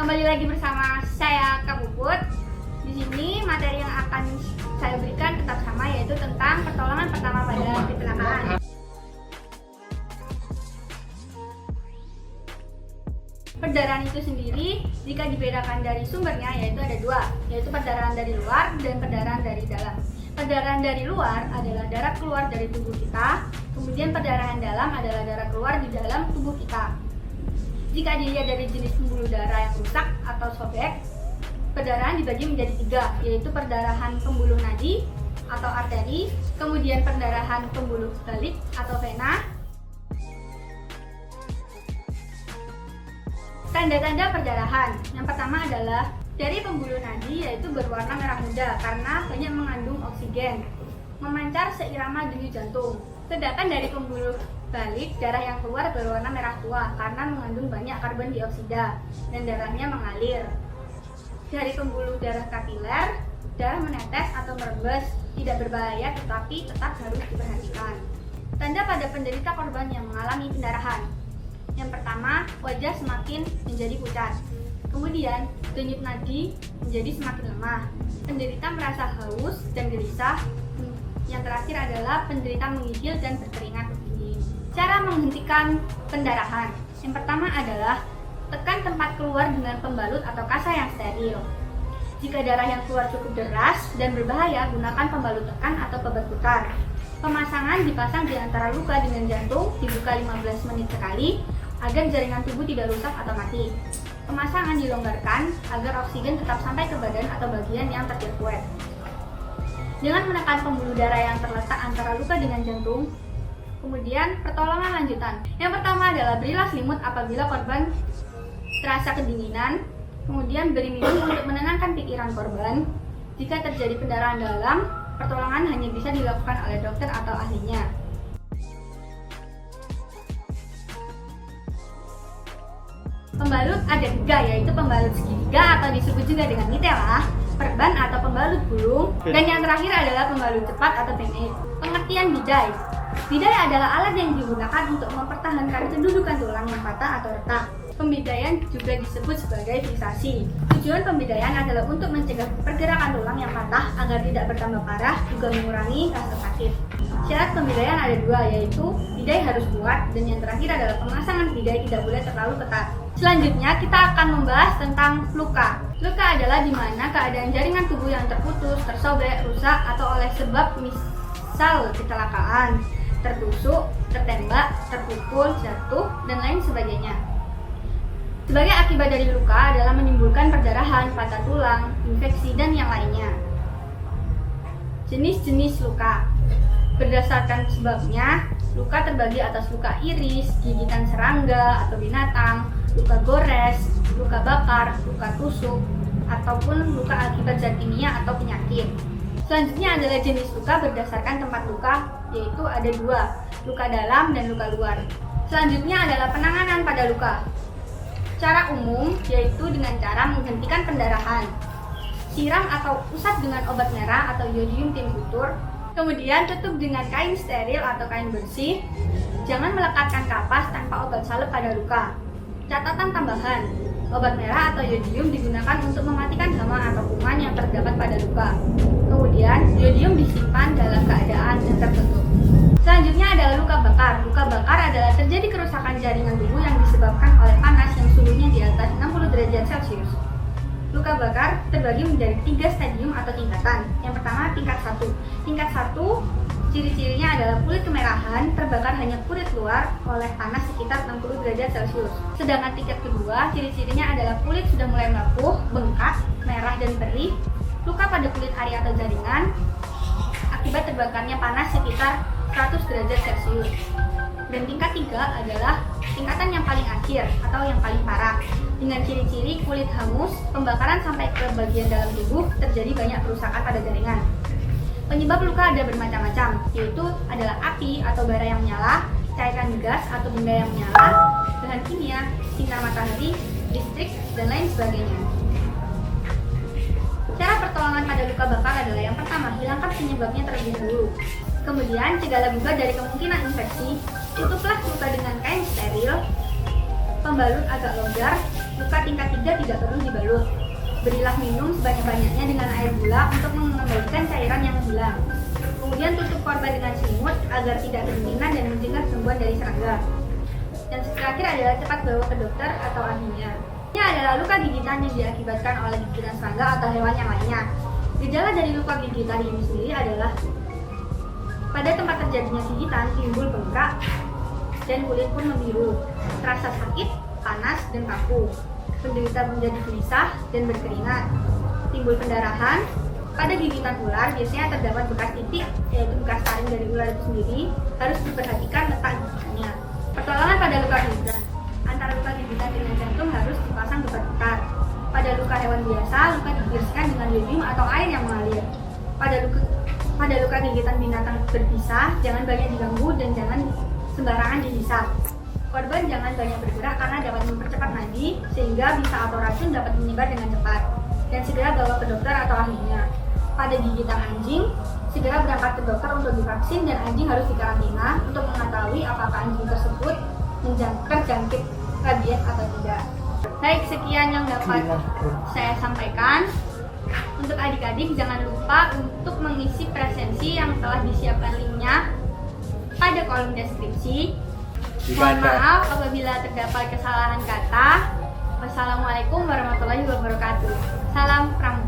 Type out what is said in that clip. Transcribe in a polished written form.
Kembali lagi bersama saya Kak Puput. Di sini materi yang akan saya berikan tetap sama, yaitu tentang pertolongan pertama pada kecelakaan. Perdarahan itu sendiri jika dibedakan dari sumbernya yaitu ada dua, yaitu perdarahan dari luar dan perdarahan dari dalam. Perdarahan dari luar adalah darah keluar dari tubuh kita, kemudian perdarahan dalam adalah darah keluar di dalam tubuh kita. Jika dilihat dari jenis pembuluh darah yang rusak atau sobek, perdarahan dibagi menjadi tiga, yaitu perdarahan pembuluh nadi atau arteri, kemudian perdarahan pembuluh balik atau vena. Tanda-tanda perdarahan yang pertama adalah dari pembuluh nadi, yaitu berwarna merah muda karena banyak mengandung oksigen, memancar seirama denyut jantung. Sedangkan dari pembuluh balik, darah yang keluar berwarna merah tua karena mengandung banyak karbon dioksida dan darahnya mengalir. Dari pembuluh darah kapiler, darah menetes atau merembes, tidak berbahaya tetapi tetap harus diperhatikan. Tanda pada penderita korban yang mengalami pendarahan. Yang pertama, wajah semakin menjadi pucat. Kemudian, denyut nadi menjadi semakin lemah. Penderita merasa haus dan gelisah. Yang terakhir adalah penderita menggigil dan berkeringat dingin. Cara menghentikan pendarahan. Yang pertama adalah tekan tempat keluar dengan pembalut atau kasa yang steril. Jika darah yang keluar cukup deras dan berbahaya, gunakan pembalut tekan atau pebat putar. Pemasangan dipasang di antara luka dengan jantung, dibuka 15 menit sekali agar jaringan tubuh tidak rusak atau mati. Pemasangan dilonggarkan agar oksigen tetap sampai ke badan atau bagian yang terjeruat. Dengan menekan pembuluh darah yang terletak antara luka dengan jantung. Kemudian pertolongan lanjutan. Yang pertama adalah berilah selimut apabila korban terasa kedinginan. Kemudian beri minum untuk menenangkan pikiran korban. Jika terjadi pendarahan dalam, pertolongan hanya bisa dilakukan oleh dokter atau ahlinya. Pembalut ada tiga, yaitu pembalut segitiga atau disebut juga dengan mitela, perban atau pembalut gulung, dan yang terakhir adalah pembalut cepat atau penit. Pengertian bidai. Bidai adalah alat yang digunakan untuk mempertahankan kedudukan tulang yang patah atau retak. Pembidaian juga disebut sebagai fiksasi. Tujuan pembidaian adalah untuk mencegah pergerakan tulang yang patah agar tidak bertambah parah, juga mengurangi rasa sakit. Syarat pembidaian ada dua, yaitu bidai harus kuat, dan yang terakhir adalah pemasangan bidai tidak boleh terlalu ketat. Selanjutnya kita akan membahas tentang luka. Luka adalah di mana keadaan jaringan tubuh yang terputus, tersobek, rusak, atau oleh sebab misal kecelakaan, tertusuk, tertembak, terpukul, jatuh, dan lain sebagainya. Sebagai akibat dari luka adalah menimbulkan perdarahan, patah tulang, infeksi, dan yang lainnya. Jenis-jenis luka. Berdasarkan sebabnya, luka terbagi atas luka iris, gigitan serangga atau binatang, luka gores, luka bakar, luka tusuk, ataupun luka akibat zat kimia atau penyakit. Selanjutnya adalah jenis luka berdasarkan tempat luka, yaitu ada dua, luka dalam dan luka luar. Selanjutnya adalah penanganan pada luka. Cara umum yaitu dengan cara menghentikan pendarahan. Siram atau usap dengan obat merah atau iodium tinbutur. Kemudian tutup dengan kain steril atau kain bersih. Jangan melekatkan kapas tanpa obat salep pada luka. Catatan tambahan, obat merah atau iodium digunakan untuk mematikan hama atau kuman yang terdapat pada luka. Kemudian, iodium disimpan dalam keadaan yang tertutup. Selanjutnya adalah luka bakar. Luka bakar adalah terjadi kerusakan jaringan tubuh yang disebabkan oleh panas yang suhunya di atas 60 derajat Celcius. Luka bakar terbagi menjadi 3 stadium atau tingkatan. Yang pertama, tingkat 1. Tingkat 1, ciri-cirinya adalah kulit kemerahan, terbakar hanya kulit luar oleh panas sekitar 60 derajat Celcius. Sedangkan tingkat kedua, ciri-cirinya adalah kulit sudah mulai melepuh, bengkak, merah dan perih, luka pada kulit area atau jaringan, akibat terbakarnya panas sekitar 100 derajat Celcius. Dan tingkat 3 adalah tingkatan yang paling akhir atau yang paling parah, dengan ciri-ciri kulit hangus, pembakaran sampai ke bagian dalam tubuh, terjadi banyak kerusakan pada jaringan. Penyebab luka ada bermacam-macam, yaitu adalah api atau bara yang menyala, cairan gas atau benda yang menyala, bahan kimia, sinar matahari, listrik, dan lain sebagainya. Cara pertolongan pada luka bakar adalah yang pertama, hilangkan penyebabnya terlebih dahulu. Kemudian, cegahlah luka dari kemungkinan infeksi. Tutuplah luka dengan kain steril. Pembalut agak longgar. Luka tingkat 3 tidak perlu dibalut. Berilah minum sebanyak-banyaknya dengan air gula untuk mengembalikan cairan yang hilang. Kemudian tutup korban dengan selimut agar tidak kedinginan dan mencegah gangguan dari serangga. Dan terakhir adalah cepat bawa ke dokter atau ahlinya. Ini adalah luka gigitan yang diakibatkan oleh gigitan serangga atau hewan yang lainnya. Gejala dari luka gigitan ini sendiri adalah pada tempat terjadinya gigitan timbul bengkak dan kulit pun membiru, terasa sakit, panas, dan kaku. Penderita menjadi gelisah dan berkeringat, timbul pendarahan. Pada gigitan ular biasanya terdapat bekas titik, yaitu bekas taring dari ular itu sendiri. Harus diperhatikan letak gigitannya. Pertolongan pada luka gigitan. Antara luka gigitan dengan jantung harus dipasang bekar. Pada luka hewan biasa, luka dibersihkan dengan yodium atau air yang mengalir. Pada luka gigitan binatang berpisah, jangan banyak diganggu dan jangan sembarangan dihisap. Korban jangan banyak bergerak karena dapat mempercepat nadi sehingga bisa atau racun dapat menyebar dengan cepat. Dan segera bawa ke dokter atau ahlinya. Pada gigitan anjing, segera berangkat ke dokter untuk divaksin dan anjing harus dikarantina untuk mengetahui apakah anjing tersebut terjangkit rabies atau tidak. Baik, sekian yang dapat saya sampaikan. Untuk adik-adik jangan lupa untuk mengisi presensi yang telah disiapkan linknya pada kolom deskripsi. Mohon maaf apabila terdapat kesalahan kata. Wassalamualaikum warahmatullahi wabarakatuh. Salam Pramuka.